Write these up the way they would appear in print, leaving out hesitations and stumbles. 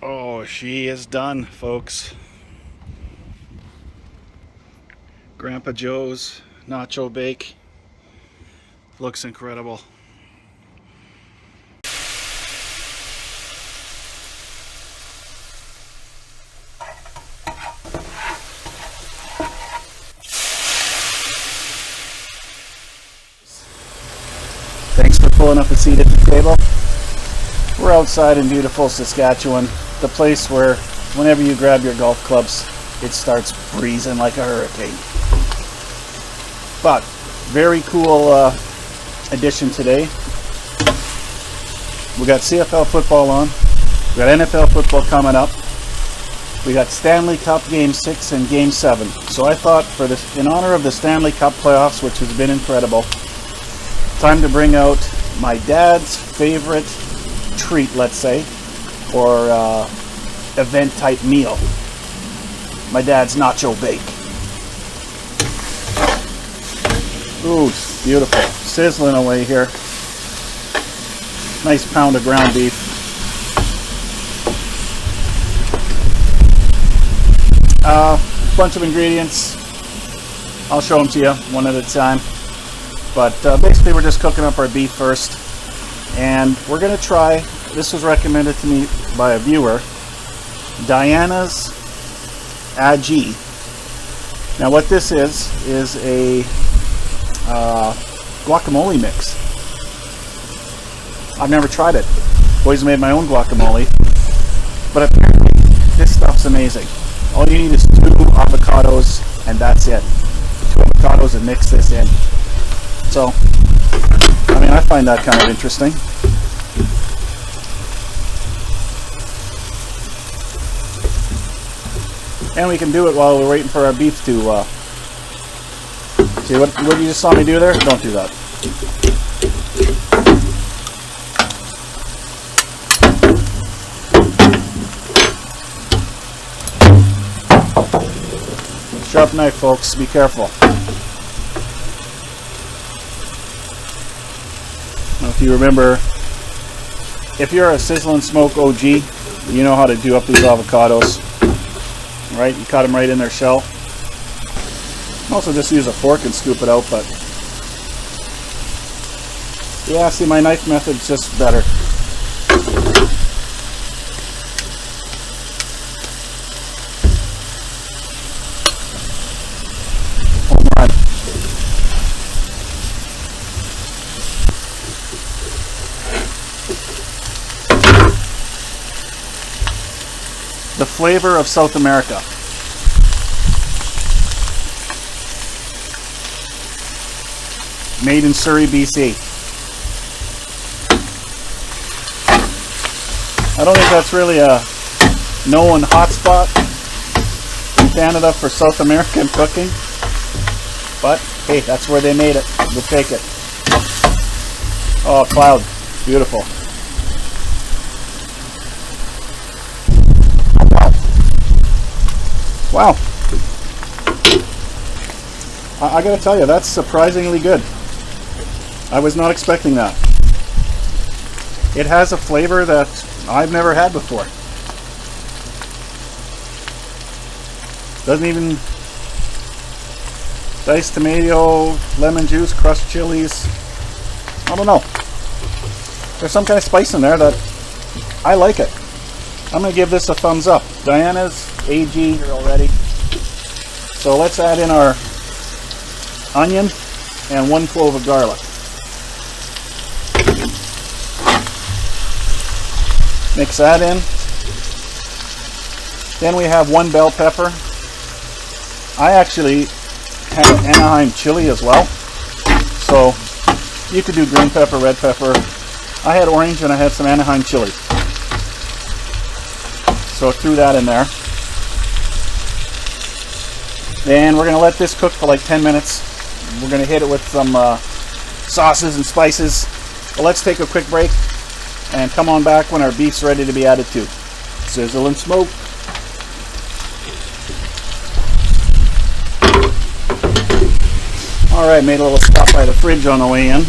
Oh, she is done, folks. Grandpa Joe's nacho bake looks incredible. Thanks for pulling up a seat at the table. We're outside in beautiful Saskatchewan, the place where whenever you grab your golf clubs, it starts breezing like a hurricane. But very cool addition today. We got CFL football on. We got NFL football coming up. We got Stanley Cup Game 6 and Game 7. So I thought, for this, in honor of the Stanley Cup playoffs, which has been incredible, time to bring out my dad's favorite treat, let's say, or event type meal. My dad's nacho bake. Ooh, beautiful. Sizzling away here. Nice pound of ground beef. Bunch of ingredients. I'll show them to you one at a time. But basically we're just cooking up our beef first. And we're going to try, this was recommended to me by a viewer, Diana's Aji. Now what this is a guacamole mix. I've never tried it. Always made my own guacamole. But apparently this stuff's amazing. All you need is 2 avocados and that's it. 2 avocados and mix this in. So, I mean, I find that kind of interesting. And we can do it while we're waiting for our beef to see what you just saw me do there? Don't do that. Sharp knife, folks. Be careful. Now, if you remember, if you're a Sizzle and Smoke OG, you know how to do up these avocados. Right? You cut them right in their shell. You can also just use a fork and scoop it out, but yeah, see, my knife method's just better. The flavor of South America. Made in Surrey, BC. I don't think that's really a known hotspot in Canada for South American cooking, but hey, that's where they made it. We'll take it. Oh, cloud. Beautiful. Wow. I gotta tell you, that's surprisingly good. I was not expecting that. It has a flavor that I've never had before. Doesn't even... Diced tomato, lemon juice, crushed chilies. I don't know. There's some kind of spice in there that I like it. I'm going to give this a thumbs up. Diana's AG here already. So let's add in our onion and 1 clove of garlic. Mix that in. Then we have 1 bell pepper. I actually have Anaheim chili as well. So you could do green pepper, red pepper. I had orange and I had some Anaheim chili. So threw that in there. And we're going to let this cook for like 10 minutes. We're going to hit it with some sauces and spices. But let's take a quick break and come on back when our beef's ready to be added to. Sizzle and Smoke. Alright, made a little stop by the fridge on the way in.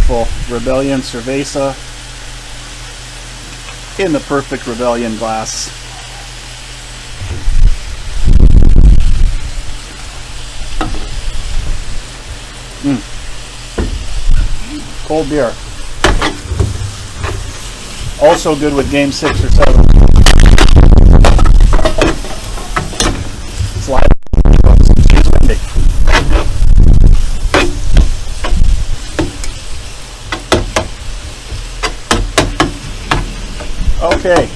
beautiful Rebellion Cerveza in the perfect Rebellion glass. Cold beer. Also good with game 6 or 7. Slide. She's windy. Okay.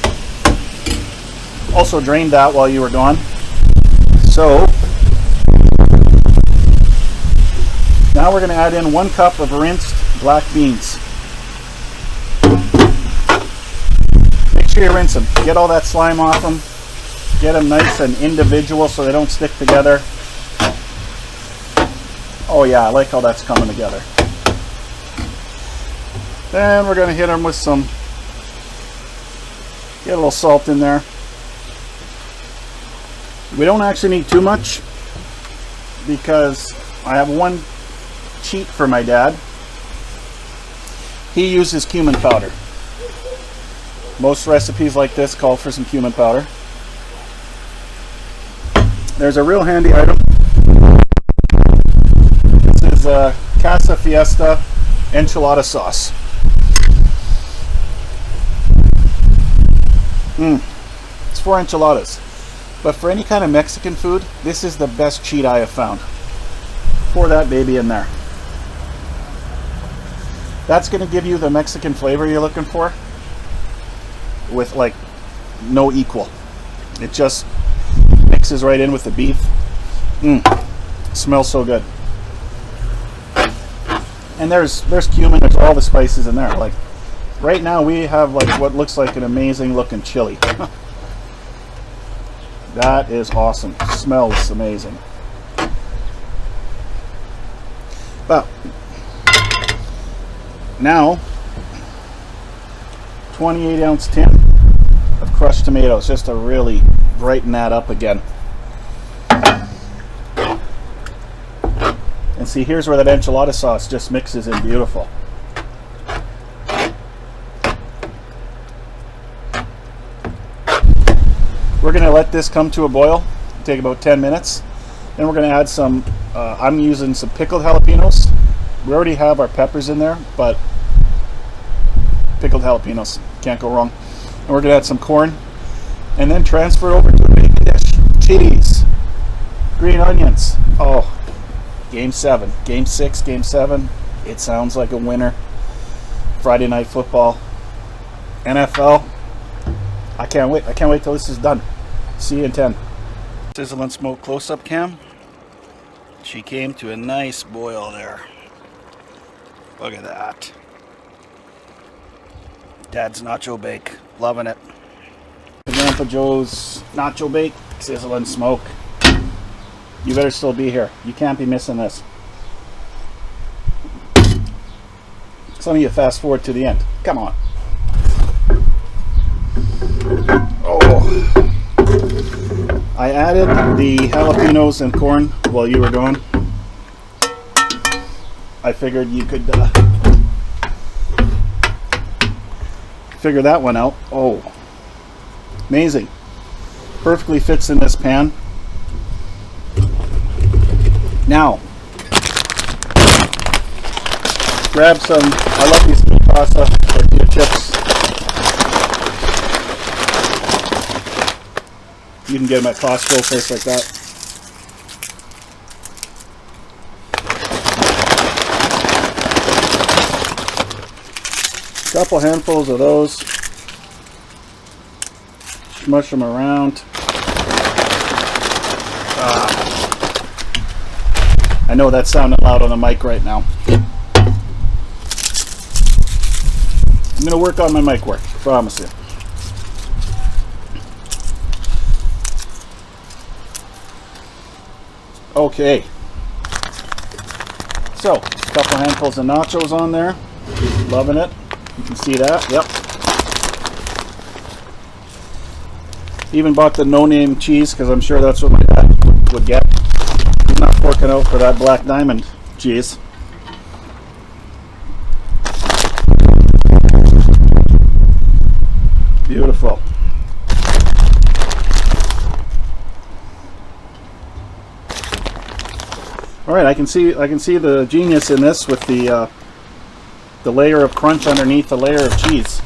Also drained that while you were gone. So now we're going to add in 1 cup of rinsed black beans. Make sure you rinse them. Get all that slime off them. Get them nice and individual so they don't stick together. Oh yeah, I like how that's coming together. Then we're going to hit them with some, get a little salt in there. We don't actually need too much because I have one cheat for my dad. He uses cumin powder. Most recipes like this call for some cumin powder. There's a real handy item. This is a Casa Fiesta enchilada sauce. It's for enchiladas. But for any kind of Mexican food, this is the best cheat I have found. Pour that baby in there. That's going to give you the Mexican flavor you're looking for with like no equal. It just mixes right in with the beef. Smells so good. And there's cumin, there's all the spices in there. Like right now we have like what looks like an amazing looking chili. That is awesome. Smells amazing. But now 28-ounce tin of crushed tomatoes just to really brighten that up again. And see, here's where that enchilada sauce just mixes in beautiful. We're going to let this come to a boil, take about 10 minutes. Then we're going to add some, I'm using some pickled jalapenos. We already have our peppers in there, but pickled jalapenos, can't go wrong. And we're going to add some corn, and then transfer it over to a big dish. Cheese, green onions. Oh, game 7, game 6, game 7. It sounds like a winner. Friday night football, NFL. I can't wait. I can't wait till this is done. See you in 10. Sizzle and smoke close-up cam. She came to a nice boil there. Look at that. Dad's nacho bake. Loving it. Grandpa Joe's nacho bake. Sizzle and smoke. You better still be here. You can't be missing this. Some of you fast forward to the end. Come on. Oh. I added the jalapenos and corn while you were gone. I figured you could figure that one out. Oh, amazing. Perfectly fits in this pan. Now, grab some, I love these pasta tortilla chips. You can get them at Costco, place like that. Couple handfuls of those. Smush them around. I know that's sounding loud on the mic right now. I'm going to work on my mic work, promise you. Okay, so a couple handfuls of nachos on there. Loving it. You can see that. Yep. Even bought the no-name cheese because I'm sure that's what my dad would get. He's not forking out for that Black Diamond cheese. All right, I can see the genius in this with the layer of crunch underneath the layer of cheese.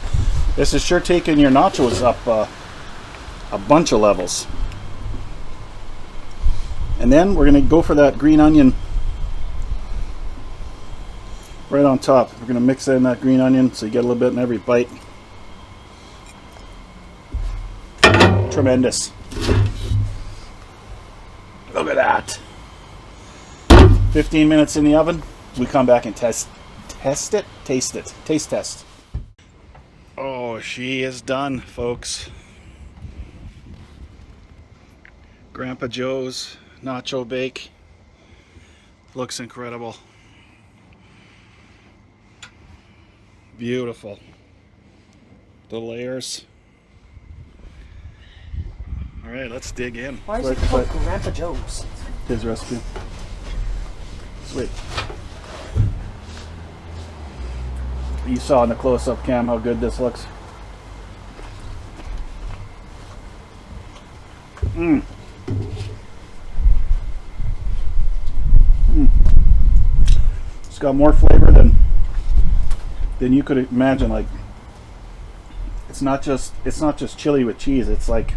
This is sure taking your nachos up a bunch of levels. And then we're going to go for that green onion right on top. We're going to mix in that green onion so you get a little bit in every bite. Tremendous. Look at that. 15 minutes in the oven. We come back and taste it. Taste test. Oh, she is done, folks. Grandpa Joe's nacho bake. Looks incredible. Beautiful. The layers. All right, let's dig in. Why is it called Grandpa Joe's? His recipe. Sweet. You saw in the close-up cam how good this looks. Mmm. It's got more flavor than you could imagine. Like, it's not just chili with cheese. It's like,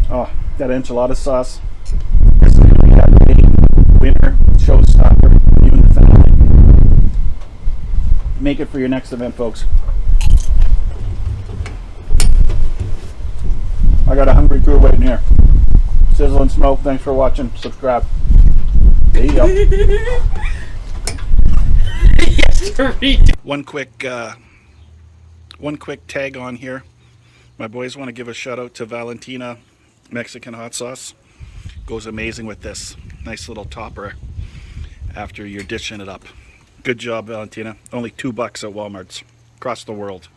oh, that enchilada sauce. This is going to be a winner showstopper. You and the family. Make it for your next event, folks. I got a hungry crew waiting here. Sizzle and smoke. Thanks for watching. Subscribe. There you go. One quick tag on here. My boys want to give a shout out to Valentina Mexican hot sauce. Goes amazing with this. Nice little topper after you're dishing it up. Good job, Valentina. Only $2 at Walmart's across the world.